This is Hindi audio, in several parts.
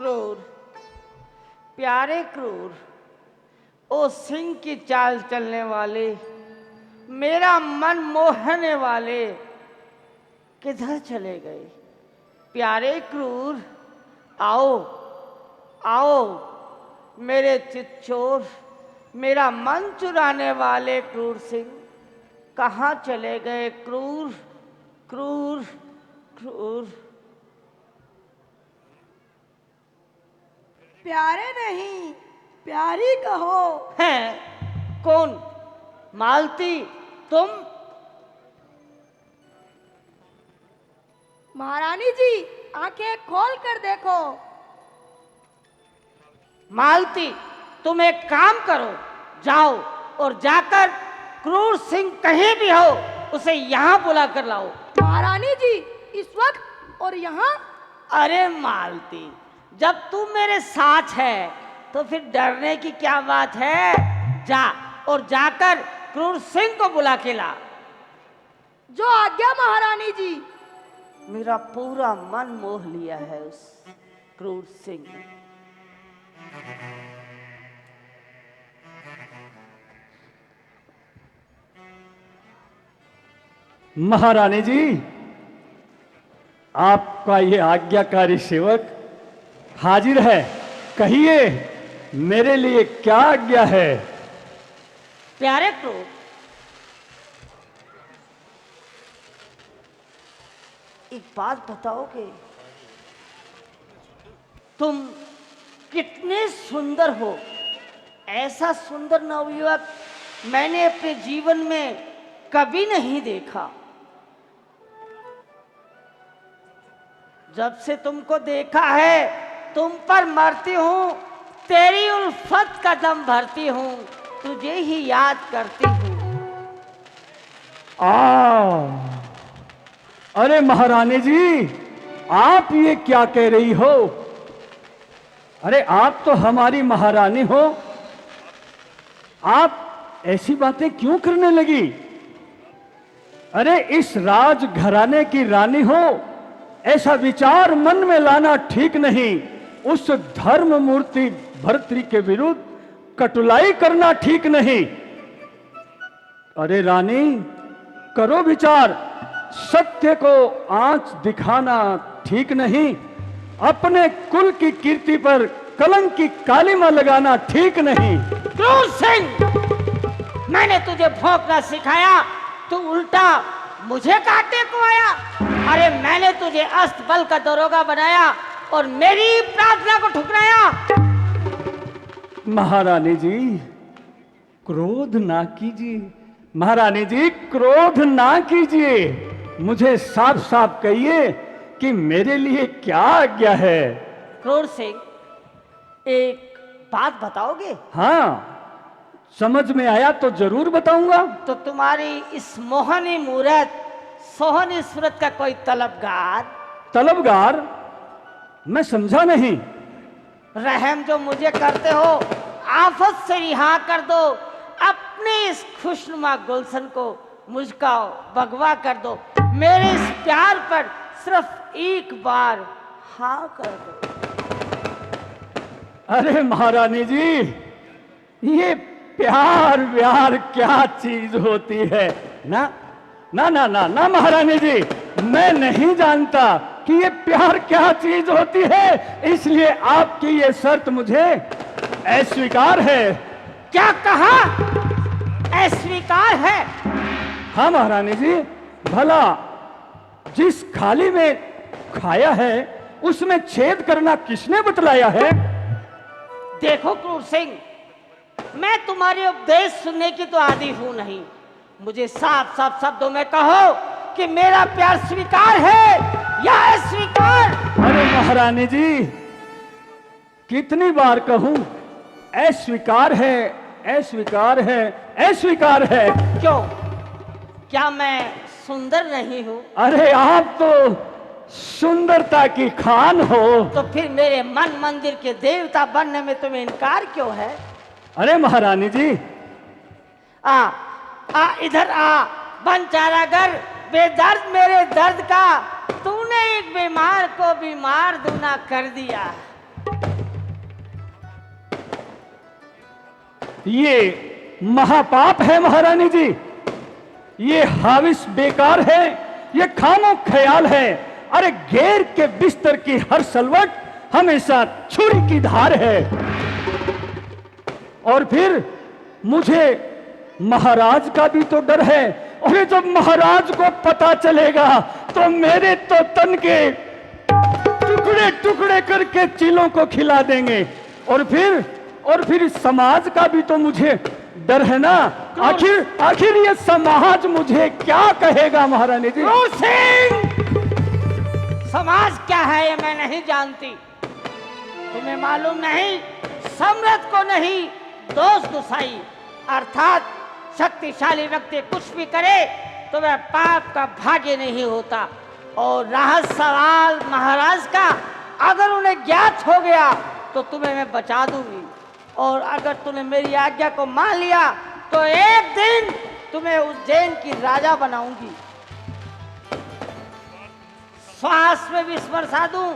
क्रूर, प्यारे क्रूर, ओ सिंह की चाल चलने वाले, मेरा मन मोहने वाले, किधर चले गए? प्यारे क्रूर, आओ आओ, मेरे चितचोर, मेरा मन चुराने वाले क्रूर सिंह, कहाँ चले गए? क्रूर क्रूर क्रूर। प्यारे नहीं, प्यारी कहो। हैं? कौन? मालती, तुम? महारानी जी, आंखें खोल कर देखो। मालती, तुम एक काम करो, जाओ और जाकर क्रूर सिंह कहीं भी हो उसे यहाँ बुला कर लाओ। महारानी जी, इस वक्त और यहाँ? अरे मालती, जब तू मेरे साथ है तो फिर डरने की क्या बात है? जा और जाकर क्रूर सिंह को बुला के ला। जो आज्ञा महारानी जी। मेरा पूरा मन मोह लिया है उस क्रूर सिंह ने। महारानी जी, आपका ये आज्ञाकारी सेवक हाजिर है। कहिए, मेरे लिए क्या आज्ञा है? प्यारे क्रूर, एक बात बताओगे? तुम कितने सुंदर हो। ऐसा सुंदर नवयुवक मैंने अपने जीवन में कभी नहीं देखा। जब से तुमको देखा है, तुम पर मरती हूं, तेरी उल्फत का दम भरती हूं, तुझे ही याद करती हूं। अरे महारानी जी, आप ये क्या कह रही हो? अरे आप तो हमारी महारानी हो, आप ऐसी बातें क्यों करने लगी? अरे इस राज घराने की रानी हो, ऐसा विचार मन में लाना ठीक नहीं। उस धर्म मूर्ति भर्तृ के विरुद्ध कटुलाई करना ठीक नहीं। अरे रानी, करो विचार। सत्य को आंच दिखाना ठीक नहीं। अपने कुल की कीर्ति पर कलंक की कालिमा लगाना ठीक नहीं। क्रूर सिंह, मैंने तुझे भौंकना सिखाया, तू उल्टा मुझे काटने को आया। अरे मैंने तुझे अस्तबल का दरोगा बनाया और मेरी प्रार्थना को ठुकराया। महारानी जी, क्रोध ना कीजिए। महारानी जी, क्रोध ना कीजिए। मुझे साफ साफ कहिए कि मेरे लिए क्या आज्ञा है? क्रूर सिंह, एक बात बताओगे? हाँ, समझ में आया तो जरूर बताऊंगा। तो तुम्हारी इस मोहनी मूरत, सोहनी सूरत का कोई तलबगार? तलबगार? मैं समझा नहीं। रहम जो मुझे करते हो, आफत से रिहा कर दो। अपने इस खुशनुमा गुलशन को मुझका भगवा कर दो। मेरे इस प्यार पर सिर्फ एक बार हाँ कर दो। अरे महारानी जी, ये प्यार व्यार क्या चीज होती है? ना ना ना ना ना महारानी जी, मैं नहीं जानता कि ये प्यार क्या चीज होती है, इसलिए आपकी ये शर्त मुझे अस्वीकार है। क्या कहा? अस्वीकार है? हाँ महारानी जी, भला जिस खाली में खाया है उसमें छेद करना किसने बतलाया है? देखो क्रूर सिंह, मैं तुम्हारे उपदेश सुनने की तो आदी हूं नहीं। मुझे साफ साफ शब्दों में कहो कि मेरा प्यार स्वीकार है या अस्वीकार? अरे महारानी जी, कितनी बार कहूं? अस्वीकार है, अस्वीकार है, अस्वीकार है। क्यों? क्या मैं सुंदर नहीं हूं? अरे आप तो सुंदरता की खान हो। तो फिर मेरे मन मंदिर के देवता बनने में तुम्हें इनकार क्यों है? अरे महारानी जी, आ इधर आ, बन चारागर, बेदर्द मेरे दर्द का, तूने एक बीमार को बीमार दूना कर दिया। ये महापाप है महारानी जी, ये हाविस बेकार है, ये खामो ख्याल है। अरे गैर के बिस्तर की हर सलवट हमेशा छुरी की धार है। और फिर मुझे महाराज का भी तो डर है। और जब महाराज को पता चलेगा तो मेरे तो तन के टुकड़े टुकड़े करके चीलों को खिला देंगे। और फिर समाज का भी तो मुझे डर है ना। आखिर ये समाज मुझे क्या कहेगा महारानी जी? क्रूर सिंह, समाज क्या है ये मैं नहीं जानती। तुम्हें मालूम नहीं, सम्राट को नहीं दोष दुसाई अर्थात शक्तिशाली व्यक्ति कुछ भी करे तो वह पाप का भागी नहीं होता। और रहा सवाल महाराज का, अगर उन्हें ज्ञात हो गया तो तुम्हें मैं बचा दूंगी। और अगर तूने मेरी आज्ञा को मान लिया तो एक दिन तुम्हें उज्जैन की राजा बनाऊंगी। श्वास में भी स्पर्शा दूं,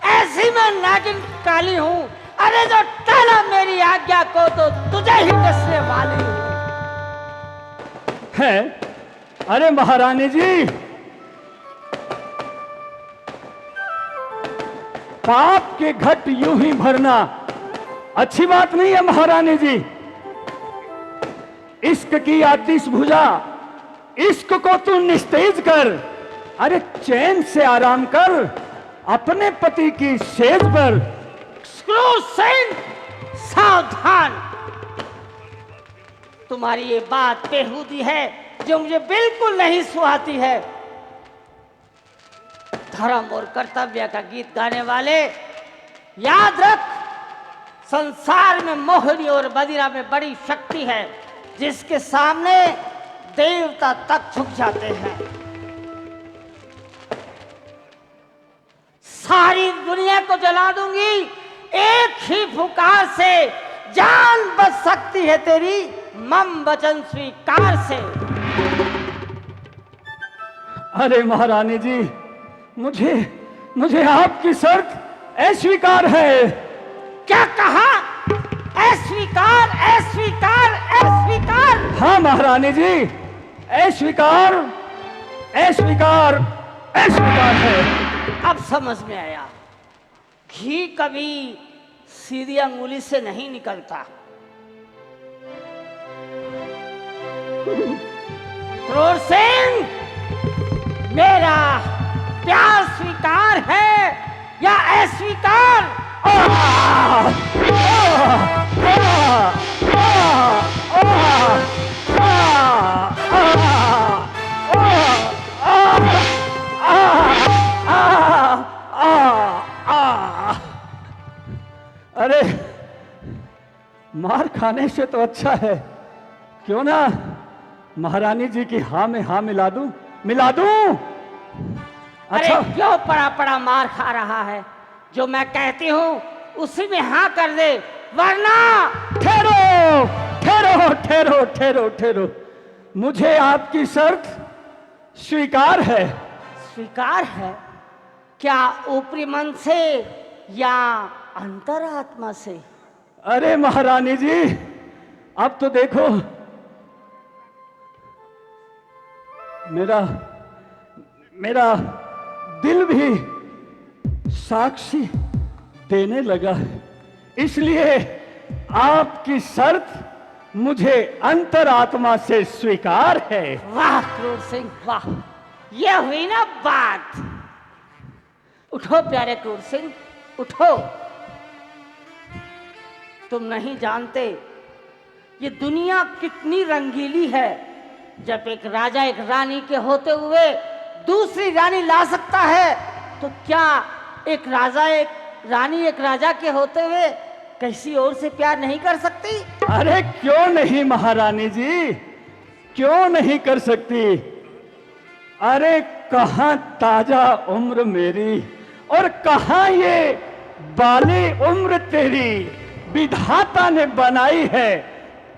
ऐसी मैं नागिन काली हूं। अरे जो टाला मेरी आज्ञा को तो तुझे ही डसने वाली हूं। है अरे महारानी जी, पाप के घट यूं ही भरना अच्छी बात नहीं है महारानी जी। इश्क की आतिश भुजा, इश्क को तू निस्तेज कर। अरे चैन से आराम कर अपने पति की सेज पर। क्रूर सिंह, सावधान, तुम्हारी ये बात बेहूदी है जो मुझे बिल्कुल नहीं सुहाती है। धर्म और कर्तव्य का गीत गाने वाले, याद रख, संसार में मोहिनी और बदिरा में बड़ी शक्ति है जिसके सामने देवता तक झुक जाते हैं। सारी दुनिया को जला दूंगी एक ही फुकार से। जान बच सकती है तेरी मम वचन स्वीकार से। अरे महारानी जी, मुझे आपकी शर्त अस्वीकार है। क्या कहा? अस्वीकार, अस्वीकार, अस्वीकार? हाँ महारानी जी, अस्वीकार, अस्वीकार, अस्वीकार है। अब समझ में आया, घी कभी सीधी अंगुली से नहीं निकलता। क्रूर सिंह, मेरा प्यार स्वीकार है या अस्वीकार? अरे मार खाने से तो अच्छा है क्यों ना महारानी जी की हाँ में हाँ मिला दूं। अरे क्यों पड़ा पड़ा मार खा रहा है? जो मैं कहती हूँ उसी में हाँ कर दे, वरना। ठहरो ठहरो ठहरो ठहरो ठहरो, मुझे आपकी शर्त स्वीकार है। स्वीकार है? क्या ऊपरी मन से या अंतरात्मा से? अरे महारानी जी, अब तो देखो, मेरा दिल भी साक्षी देने लगा है। इसलिए आपकी शर्त मुझे अंतरात्मा से स्वीकार है। वाह क्रूर सिंह, वाह, यह हुई ना बात। उठो प्यारे क्रूर सिंह, उठो। तुम नहीं जानते ये दुनिया कितनी रंगीली है। जब एक राजा एक रानी के होते हुए दूसरी रानी ला सकता है, तो क्या एक राजा एक रानी एक राजा के होते हुए किसी और से प्यार नहीं कर सकती? अरे क्यों नहीं महारानी जी, क्यों नहीं कर सकती। अरे कहाँ ताजा उम्र मेरी और कहाँ ये बाली उम्र तेरी। विधाता ने बनाई है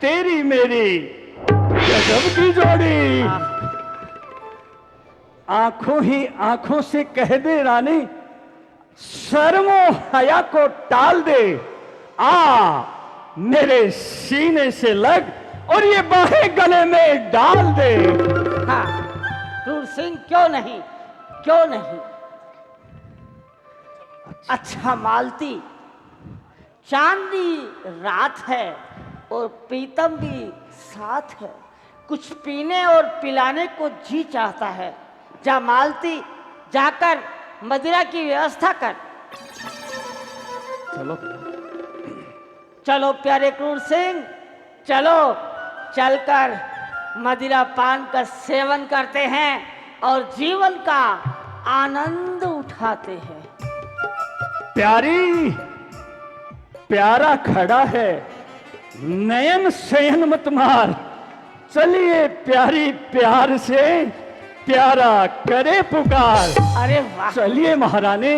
तेरी मेरी गजब की जोड़ी। आंखों ही आंखों से कह दे रानी, शर्मो हया को टाल दे। आ मेरे सीने से लग और ये बाहें गले में डाल दे। हाँ, क्रूर सिंह, क्यों नहीं, क्यों नहीं। अच्छा मालती, चांदनी रात है और प्रीतम भी साथ है, कुछ पीने और पिलाने को जी चाहता है। जा मालती, जाकर मदिरा की व्यवस्था कर। चलो चलो प्यारे क्रूर सिंह, चलो, चलकर मदिरा पान का सेवन करते हैं और जीवन का आनंद उठाते हैं। प्यारी, प्यारा खड़ा है, नयन शयन मत मार। चलिए प्यारी, प्यार से प्यारा करे पुकार। अरे वाह, चलिए महारानी,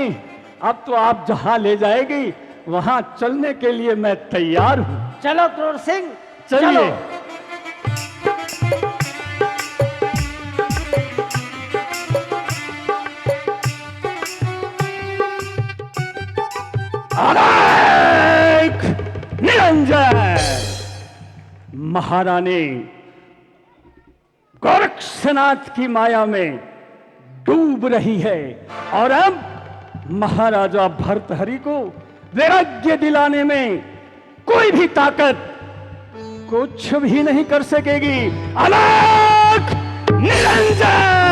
अब तो आप जहां ले जाएगी वहां चलने के लिए मैं तैयार हूं। चलो क्रूर सिंह, चलिए। अलेख निरंजन। महारानी गोरक्षनाथ की माया में डूब रही है और अब महाराजा भर्तहरि को वैराग्य दिलाने में कोई भी ताकत कुछ भी नहीं कर सकेगी। अलेख निरंजन।